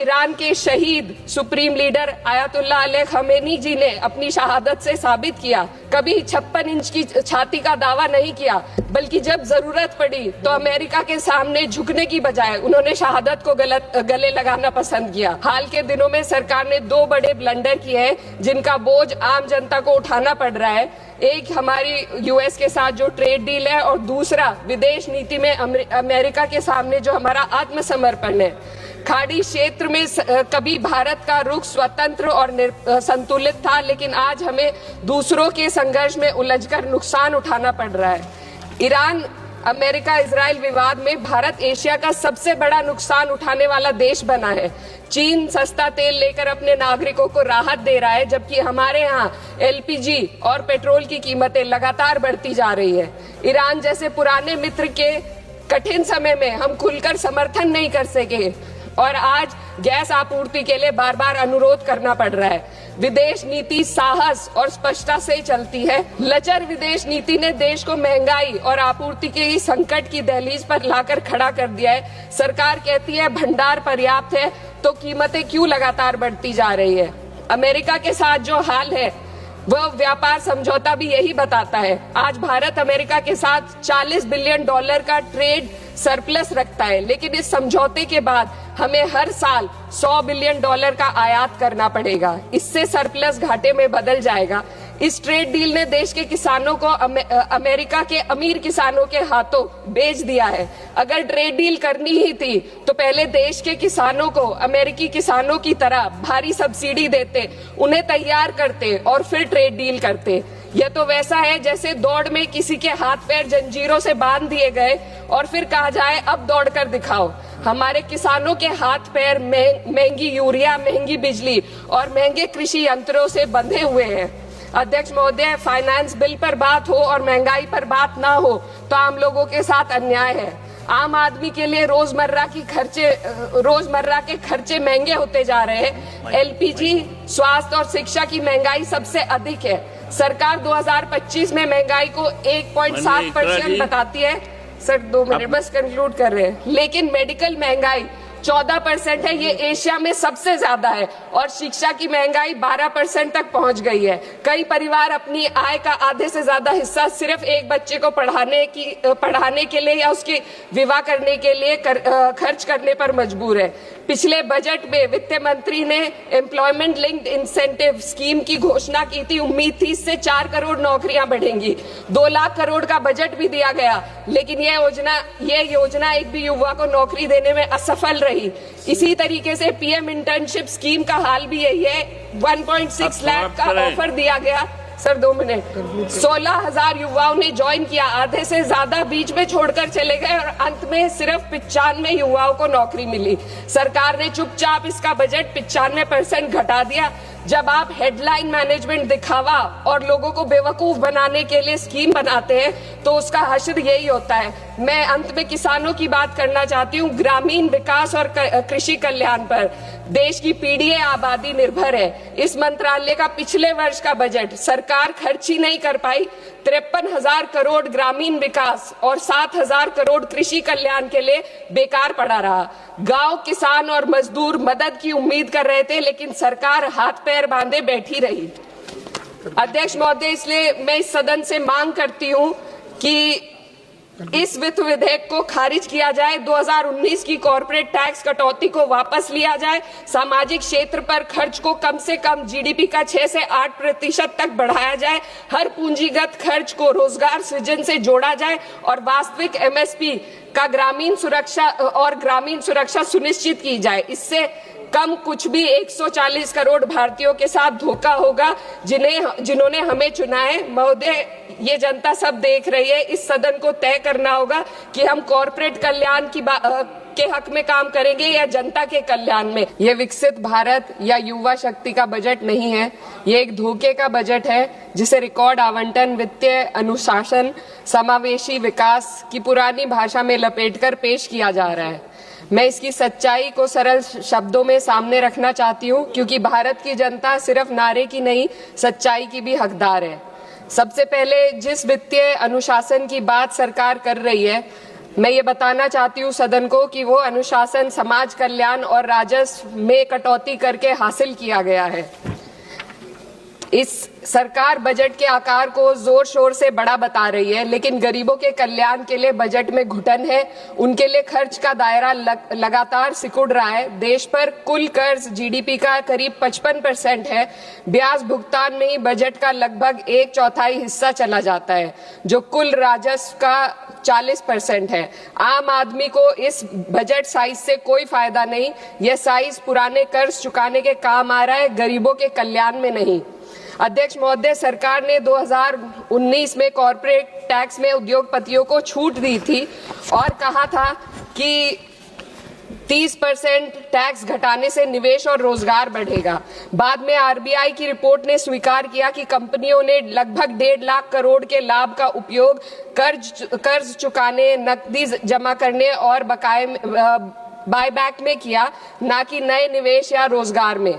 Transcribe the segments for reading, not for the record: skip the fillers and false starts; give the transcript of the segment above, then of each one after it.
Iran के शहीद supreme leader Ayatollah Ali Khamenei ji ने अपनी शहादत से साबित किया, कभी 56 इंच की छाती का दावा नहीं किया, बल्कि जब जरूरत पड़ी तो अमेरिका के सामने झुकने की बजाय उन्होंने शहादत को गले लगाना पसंद किया। हाल के दिनों में सरकार ने 2 बड़े ब्लंडर किए हैं जिनका बोझ आम जनता को उठाना पड़ रहा है। एक हमारी यूएस के साथ जो ट्रेड डील है और दूसरा विदेश नीति में अमेरिका के सामने जो हमारा आत्मसमर्पण है। खाड़ी क्षेत्र में कभी भारत का रुख स्वतंत्र और संतुलित था, लेकिन आज हमें दूसरों के संघर्ष में उलझकर नुकसान उठाना पड़ रहा है। ईरान अमेरिका इजराइल विवाद में भारत एशिया का सबसे बड़ा नुकसान उठाने वाला देश बना है। चीन सस्ता तेल लेकर अपने नागरिकों को राहत दे रहा है, जबकि हमारे यहाँ एलपीजी और पेट्रोल की कीमतें लगातार बढ़ती जा रही है। ईरान जैसे पुराने मित्र के कठिन समय में हम खुलकर समर्थन नहीं कर सके और आज गैस आपूर्ति के लिए बार बार अनुरोध करना पड़ रहा है। विदेश नीति साहस और स्पष्टता से चलती है। लचर विदेश नीति ने देश को महंगाई और आपूर्ति के संकट की दहलीज पर लाकर खड़ा कर दिया है। सरकार कहती है भंडार पर्याप्त है, तो कीमतें क्यों लगातार बढ़ती जा रही है। अमेरिका के साथ जो हाल है वह व्यापार समझौता भी यही बताता है। आज भारत अमेरिका के साथ $40 बिलियन का ट्रेड सरप्लस रखता है, लेकिन इस समझौते के बाद हमें हर साल $100 बिलियन का आयात करना पड़ेगा। इससे सरप्लस घाटे में बदल जाएगा। इस ट्रेड डील ने देश के किसानों को अमेरिका के अमीर किसानों के हाथों बेच दिया है। अगर ट्रेड डील करनी ही थी तो पहले देश के किसानों को अमेरिकी किसानों की तरह भारी सब्सिडी देते, उन्हें तैयार करते और फिर ट्रेड डील करते। यह तो वैसा है जैसे दौड़ में किसी के हाथ पैर जंजीरों से बांध दिए गए और फिर कहा जाए अब दौड़ कर दिखाओ। हमारे किसानों के हाथ पैर महंगी यूरिया, महंगी बिजली और महंगे कृषि यंत्रों से बंधे हुए हैं। अध्यक्ष महोदय, फाइनेंस बिल पर बात हो और महंगाई पर बात ना हो तो आम लोगों के साथ अन्याय है। आम आदमी के लिए रोजमर्रा के खर्चे महंगे होते जा रहे हैं। एलपीजी, स्वास्थ्य और शिक्षा की महंगाई सबसे अधिक है। सरकार 2025 में महंगाई को 1.7% बताती है। सर 2 मिनट बस कंक्लूड कर रहे हैं। लेकिन मेडिकल महंगाई 14% है, ये एशिया में सबसे ज्यादा है और शिक्षा की महंगाई 12% तक पहुंच गई है। कई परिवार अपनी आय का आधे से ज्यादा हिस्सा सिर्फ एक बच्चे को पढ़ाने के लिए या उसके विवाह करने के लिए खर्च करने पर मजबूर है। पिछले बजट में वित्त मंत्री ने एम्प्लॉयमेंट लिंक्ड इंसेंटिव स्कीम की घोषणा की थी। उम्मीद थी इससे 4 करोड़ नौकरियां बढ़ेंगी। 2 लाख करोड़ का बजट भी दिया गया, लेकिन ये योजना एक भी युवा को नौकरी देने में असफल रही। इसी तरीके से पीएम इंटर्नशिप स्कीम का हाल भी यही है। 1.6 लाख का ऑफर दिया गया। Sir 2 minute. 16,000 युवाओं ने ज्वाइन किया, आधे से ज्यादा बीच में छोड़कर चले गए और अंत में सिर्फ 95 युवाओं को नौकरी मिली। सरकार ने चुपचाप इसका बजट 95% घटा दिया। जब आप हेडलाइन मैनेजमेंट, दिखावा और लोगों को बेवकूफ बनाने के लिए स्कीम बनाते हैं तो उसका हश्र यही होता है। मैं अंत में किसानों की बात करना चाहती हूँ। ग्रामीण विकास और कृषि कल्याण पर देश की पीढ़ी आबादी निर्भर है। इस मंत्रालय का पिछले वर्ष का बजट सरकार खर्च ही नहीं कर पाई। 53,000 करोड़ ग्रामीण विकास और 7,000 करोड़ कृषि कल्याण के लिए बेकार पड़ा रहा। गांव, किसान और मजदूर मदद की उम्मीद कर रहे थे, लेकिन सरकार हाथ पैर बांधे बैठी रही। अध्यक्ष महोदय, इसलिए मैं इस सदन से मांग करती हूं कि इस वित्त विधेयक को खारिज किया जाए। 2019 की कॉर्पोरेट टैक्स कटौती को वापस लिया जाए। सामाजिक क्षेत्र पर खर्च को कम से कम जीडीपी का 6 से 8% तक बढ़ाया जाए। हर पूंजीगत खर्च को रोजगार सृजन से जोड़ा जाए और वास्तविक एमएसपी का ग्रामीण सुरक्षा सुनिश्चित की जाए। इससे कम कुछ भी 140 करोड़ भारतीयों के साथ धोखा होगा जिन्होंने हमें चुना है। महोदय, ये जनता सब देख रही है। इस सदन को तय करना होगा कि हम कॉर्पोरेट कल्याण के हक में काम करेंगे या जनता के कल्याण में। ये विकसित भारत या युवा शक्ति का बजट नहीं है, ये एक धोखे का बजट है जिसे रिकॉर्ड आवंटन, वित्तीय अनुशासन, समावेशी विकास की पुरानी भाषा में लपेटकर पेश किया जा रहा है। मैं इसकी सच्चाई को सरल शब्दों में सामने रखना चाहती हूँ, क्योंकि भारत की जनता सिर्फ नारे की नहीं, सच्चाई की भी हकदार है। सबसे पहले जिस वित्तीय अनुशासन की बात सरकार कर रही है, मैं ये बताना चाहती हूँ सदन को कि वो अनुशासन समाज कल्याण और राजस्व में कटौती करके हासिल किया गया है। इस सरकार बजट के आकार को जोर शोर से बड़ा बता रही है, लेकिन गरीबों के कल्याण के लिए बजट में घुटन है। उनके लिए खर्च का दायरा लगातार सिकुड़ रहा है। देश पर कुल कर्ज जीडीपी का करीब 55% है। ब्याज भुगतान में ही बजट का लगभग 1/4 हिस्सा चला जाता है, जो कुल राजस्व का 40% है। आम आदमी को इस बजट साइज से कोई फायदा नहीं। यह साइज पुराने कर्ज चुकाने के काम आ रहा है, गरीबों के कल्याण में नहीं। अध्यक्ष महोदय, सरकार ने 2019 में कॉर्पोरेट टैक्स में उद्योगपतियों को छूट दी थी और कहा था कि 30% टैक्स घटाने से निवेश और रोजगार बढ़ेगा। बाद में आरबीआई की रिपोर्ट ने स्वीकार किया कि कंपनियों ने लगभग 1.5 लाख करोड़ के लाभ का उपयोग कर्ज चुकाने, नकदी जमा करने और बकाये बायबैक में किया, न कि नए निवेश या रोजगार में।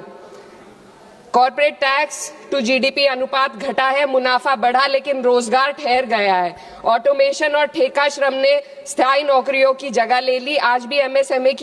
कॉर्पोरेट टैक्स टू जीडीपी अनुपात घटा है, मुनाफा बढ़ा, लेकिन रोजगार ठहर गया है। ऑटोमेशन और ठेका श्रम ने स्थायी नौकरियों की जगह ले ली। आज भी एमएसएमई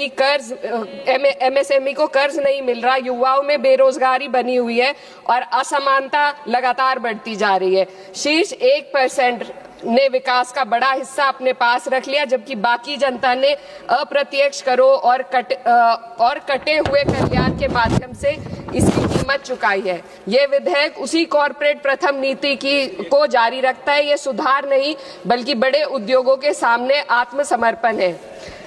को कर्ज नहीं मिल रहा। युवाओं में बेरोजगारी बनी हुई है और असमानता लगातार बढ़ती जा रही है। शीर्ष 1% ने विकास का बड़ा हिस्सा अपने पास रख लिया, जबकि बाकी जनता ने अप्रत्यक्ष करों और कटे हुए कल्याण के माध्यम से इसकी कीमत चुकाई है। ये विधेयक उसी कॉर्पोरेट प्रथम नीति को जारी रखता है। ये सुधार नहीं, बल्कि बड़े उद्योगों के सामने आत्मसमर्पण है।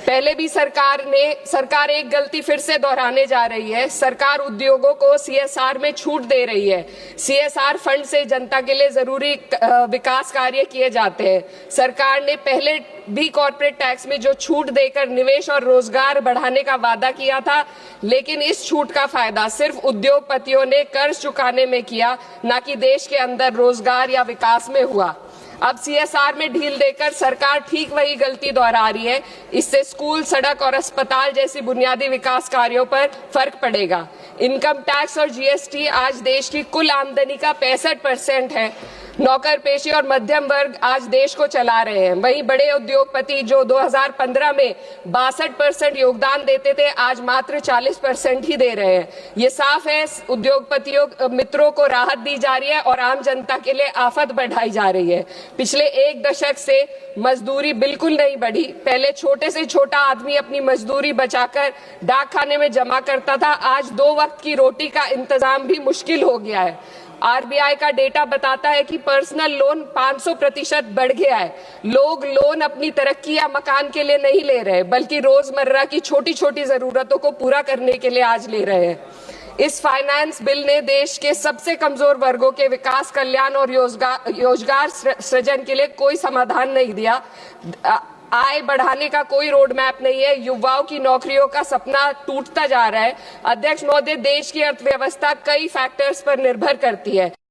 पहले भी सरकार एक गलती फिर से दोहराने जा रही है। सरकार उद्योगों को सीएसआर में छूट दे रही है। सीएसआर फंड से जनता के लिए जरूरी विकास कार्य किए जाते हैं। सरकार ने पहले भी कॉर्पोरेट टैक्स में जो छूट देकर निवेश और रोजगार बढ़ाने का वादा किया था, लेकिन इस छूट का फायदा सिर्फ उद्योगपतियों ने कर्ज चुकाने में किया, न कि देश के अंदर रोजगार या विकास में हुआ। अब सीएसआर में ढील देकर सरकार ठीक वही गलती दोहरा रही है। इससे स्कूल, सड़क और अस्पताल जैसी बुनियादी विकास कार्यों पर फर्क पड़ेगा। इनकम टैक्स और जीएसटी आज देश की कुल आमदनी का 65% है। नौकर पेशी और मध्यम वर्ग आज देश को चला रहे हैं। वहीं बड़े उद्योगपति जो 2015 में 62% योगदान देते थे, आज मात्र 40% ही दे रहे हैं। ये साफ है, उद्योगपतियों मित्रों को राहत दी जा रही है और आम जनता के लिए आफत बढ़ाई जा रही है। पिछले 1 दशक से मजदूरी बिल्कुल नहीं बढ़ी। पहले छोटे से छोटा आदमी अपनी मजदूरी बचाकर डाक खाने में जमा करता था। आज 2 वक्त की रोटी का इंतजाम भी मुश्किल हो गया है। आरबीआई का डेटा बताता है कि पर्सनल लोन 500% बढ़ गया है। लोग लोन अपनी तरक्की या मकान के लिए नहीं ले रहे, बल्कि रोजमर्रा की छोटी छोटी जरूरतों को पूरा करने के लिए आज ले रहे हैं। इस फाइनेंस बिल ने देश के सबसे कमजोर वर्गों के विकास, कल्याण और रोजगार सृजन के लिए कोई समाधान नहीं दिया। आय बढ़ाने का कोई रोड मैप नहीं है। युवाओं की नौकरियों का सपना टूटता जा रहा है। अध्यक्ष महोदय, देश की अर्थव्यवस्था कई फैक्टर्स पर निर्भर करती है।